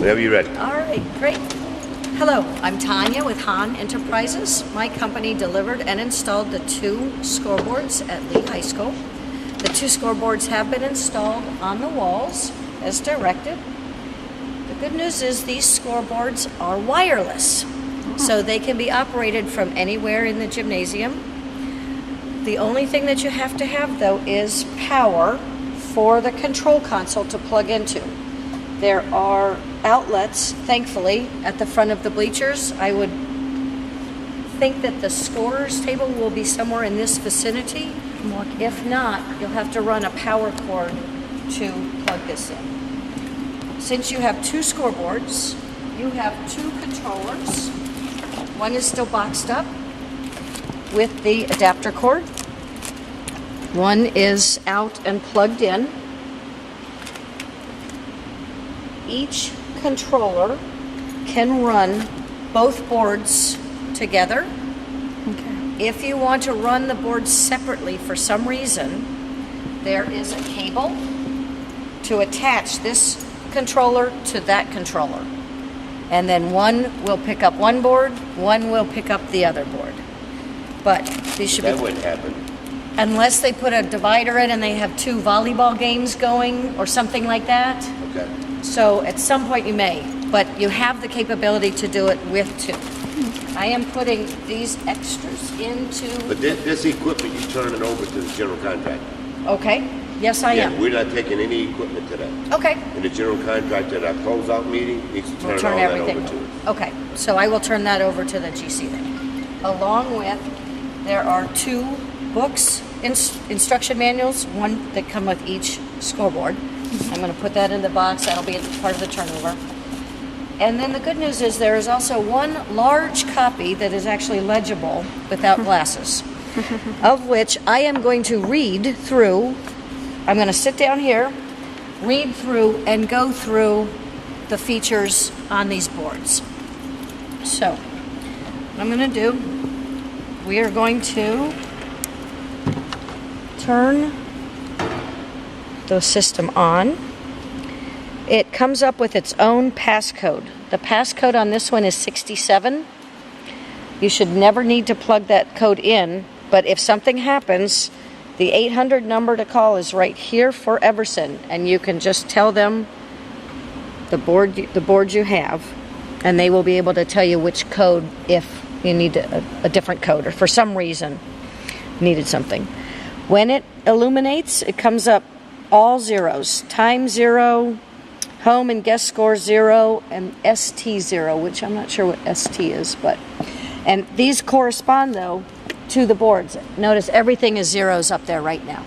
Whenever you're ready. All right, great. Hello, I'm Tanya with Han Enterprises. My company delivered and installed the 2 scoreboards at Lee High School. The 2 scoreboards have been installed on the walls as directed. The good news is these scoreboards are wireless, so they can be operated from anywhere in the gymnasium. The only thing that you have to have, though, is power for the control console to plug into. There are outlets, thankfully, at the front of the bleachers. I would think that the scorer's table will be somewhere in this vicinity. If not, you'll have to run a power cord to plug this in. Since you have 2 scoreboards, you have 2 controllers. One is still boxed up with the adapter cord. One is out and plugged in. Each controller can run both boards together. Okay. If you want to run the boards separately for some reason, there is a cable to attach this controller to that controller. And then one will pick up one board, one will pick up the other board. But these should That wouldn't happen. Unless they put a divider in and they have 2 volleyball games going or something like that. Okay. So at some point you may, but you have the capability to do it with 2. I am putting these extras into... But this equipment, you're turning over to the general contractor. Okay, yes I am. We're not taking any equipment to that. Okay. And the general contractor at our closeout meeting needs to We'll turn all everything that over to us. Okay, so I will turn that over to the GC then. Along with, there are 2 books, instruction manuals, one that come with each scoreboard. I'm going to put that in the box. That'll be part of the turnover. And then the good news is there is also one large copy that is actually legible without glasses, of which I am going to read through. I'm going to sit down here, read through, and go through the features on these boards. So, what I'm going to do, we are going to turn the system on. It comes up with its own passcode. The passcode on this one is 67. You should never need to plug that code in, but if something happens, the 800 number to call is right here for Everson, and you can just tell them the board you have, and they will be able to tell you which code if you need a different code or for some reason needed something. When it illuminates, it comes up all zeros. Time 0, home and guest score 0, and ST 0, which I'm not sure what ST is, but... And these correspond, though, to the boards. Notice everything is zeros up there right now.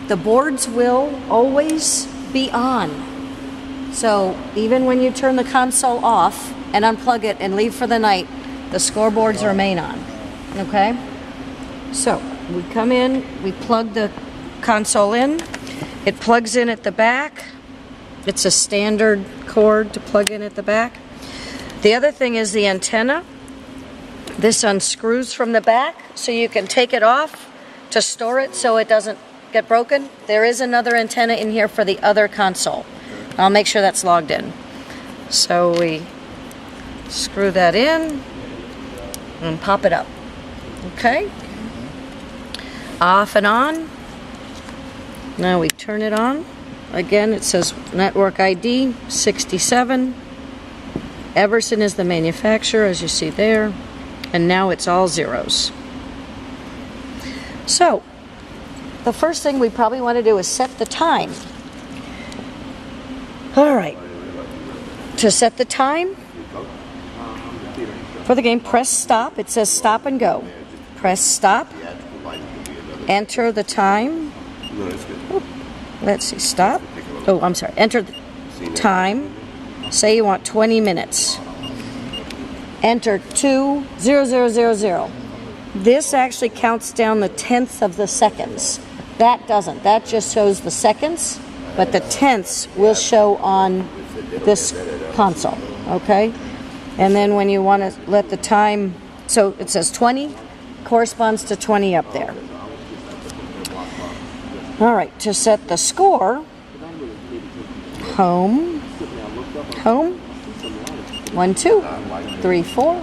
The boards will always be on. So even when you turn the console off and unplug it and leave for the night, the scoreboards remain on. Okay? So we come in, we plug the console in. It plugs in at the back. It's a standard cord to plug in at the back. The other thing is the antenna. This unscrews from the back, so you can take it off to store it so it doesn't get broken. There is another antenna in here for the other console. I'll make sure that's logged in. So we screw that in and pop it up. Okay? Off and on. Now we turn it on. Again, it says network ID 67. Everson is the manufacturer, as you see there. And now it's all zeros. So, the first thing we probably want to do is set the time. All right. To set the time for the game, press stop. It says stop and go. Press stop. Enter the time. Let's see, stop. Oh, I'm sorry. Enter the time. Say you want 20 minutes. Enter 2:00:00. This actually counts down the tenths of the seconds. That doesn't. That just shows the seconds, but the tenths will show on this console, okay? And then when you want to let the time, so it says 20, corresponds to 20 up there. All right, to set the score, home, Home. 1, 2, 3, 4,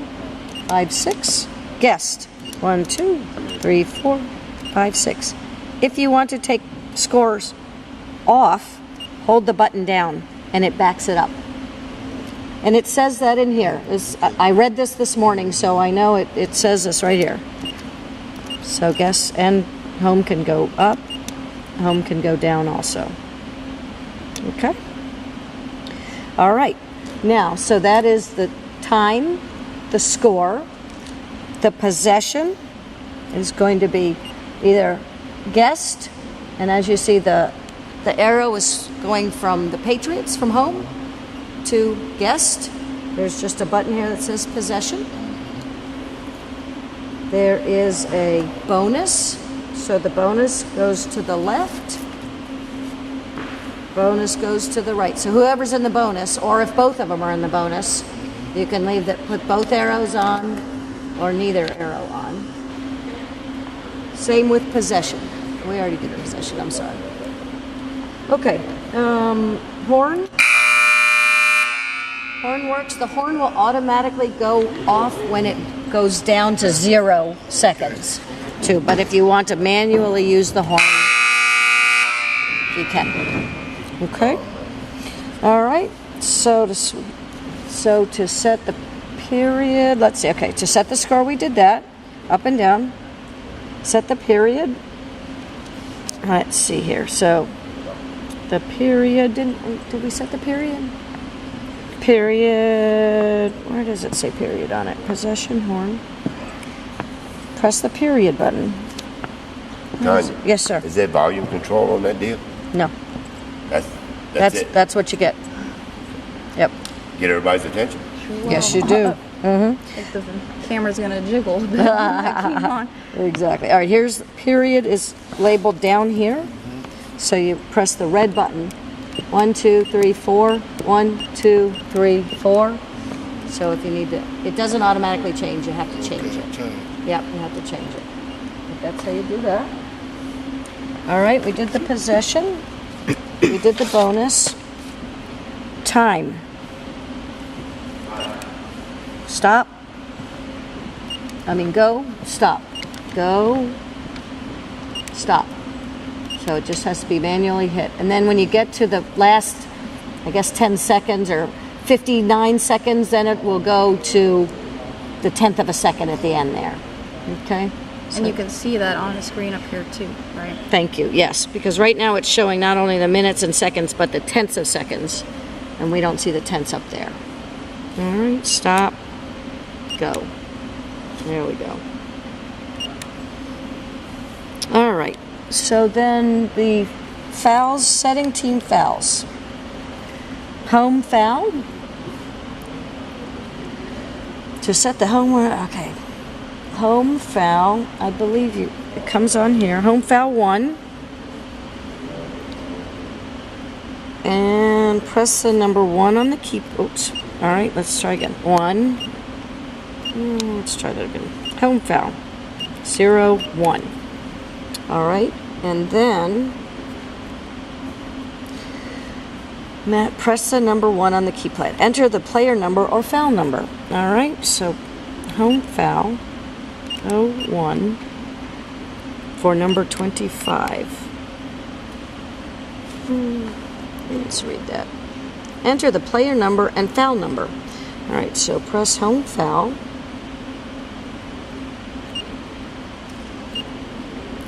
5, 6. Guest. 1, 2, 3, 4, 5, 6. If you want to take scores off, hold the button down and it backs it up. And it says that in here. I read this morning, so I know it says this right here. So guest and home can go up, home can go down also. Okay? All right. Now, so that is the time, the score. The possession is going to be either guest, and as you see, the arrow is going from the Patriots from home to guest. There's just a button here that says possession. There is a bonus, so the bonus goes to the left. Bonus goes to the right. So whoever's in the bonus, or if both of them are in the bonus, you can leave that, put both arrows on or neither arrow on. Same with possession. We already did possession, I'm sorry. Okay, horn. Horn works. The horn will automatically go off when it goes down to 0 seconds too. But if you want to manually use the horn, you can. Okay. All right. So to set the period, let's see. Okay, to set the score, we did that. Up and down. Set the period. Let's see here. So the period, did we set the period? Period. Where does it say period on it? Possession horn. Press the period button. Yes, sir. Is there volume control on that deal? No. That's it. That's what you get. Yep. Get everybody's attention. Sure Yes, you do. If the camera's gonna jiggle, but keep on. Exactly. All right. Here's period is labeled down here. So you press the red button. 1, 2, 3, 4. 1, 2, 3, 4. So if you need to, it doesn't automatically change. You have to change it. Yep, you have to change it. But that's how you do that. All right. We did the possession. We did the bonus. Time. Stop. Go, stop. Go, stop. So it just has to be manually hit. And then when you get to the last, 10 seconds or 59 seconds, then it will go to the 10th of a second at the end there. Okay? And you can see that on the screen up here too, right? Thank you. Yes, because right now it's showing not only the minutes and seconds, but the tenths of seconds. And we don't see the tenths up there. All right, stop. Go. There we go. All right. So then the fouls, setting team fouls. Home foul. To set the home, okay. Home foul, I believe it comes on here. Home foul 1. And press the number 1 on the key. Oops. All right, let's try again. 1. Let's try that again. Home foul. 0, 1. All right, and then press the number 1 on the keypad. Enter the player number or foul number. All right, so home foul 01 for number 25. Let's read that. Enter the player number and foul number. All right, so press home foul.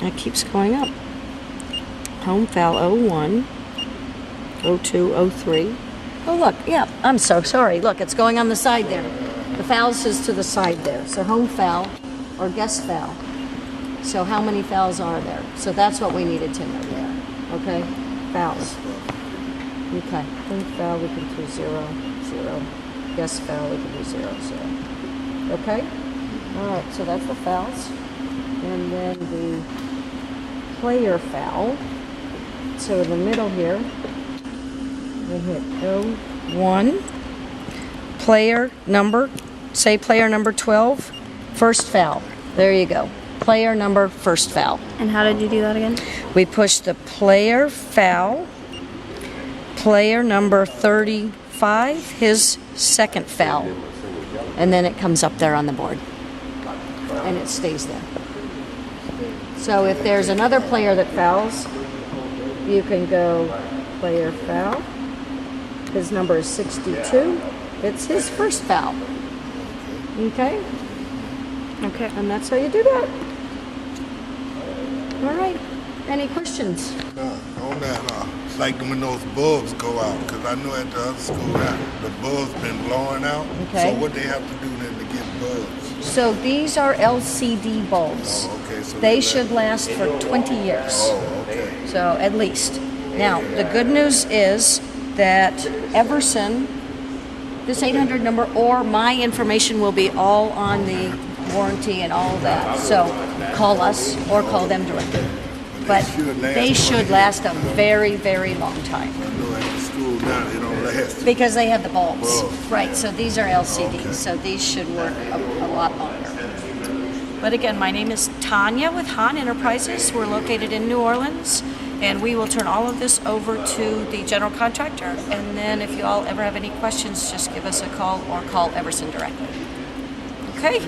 It keeps going up. Home foul 01, 02, 03. Oh, look, yeah, I'm so sorry. Look, it's going on the side there. The fouls is to the side there. So home foul or guest foul. So how many fouls are there? So that's what we needed to know there. Okay? Fouls. Okay. Home foul, we can do 0, 0. Guest foul, we can do 0, 0. Okay? All right, so that's the fouls. And then the player foul. So in the middle here, we hit 01. Player number, say player number 12, first foul. There you go. Player number, first foul. And how did you do that again? We push the player foul, player number 34. 5, his second foul. And then it comes up there on the board. And it stays there. So if there's another player that fouls, you can go player foul. His number is 62. It's his first foul. Okay? Okay, and that's how you do that. All right. Any questions? No, on that, it's like when those bulbs go out, because I know at the other school that the bulbs been blowing out. Okay. So what they have to do then to get bulbs? So these are LCD bulbs. Oh, okay. So They should last for 20 years. Oh, okay. So at least. Now, the good news is that Everson, this 800 number, or my information will be all on the warranty and all of that. So call us or call them directly. But they should last a very, very long time. I know at the school now they don't last. Because they have the bulbs. Bulbs. Right, so these are LCDs, Okay. so these should work a lot longer. But again, my name is Tanya with Hahn Enterprises. We're located in New Orleans, and we will turn all of this over to the general contractor. And then if you all ever have any questions, just give us a call or call Everson directly. Okay?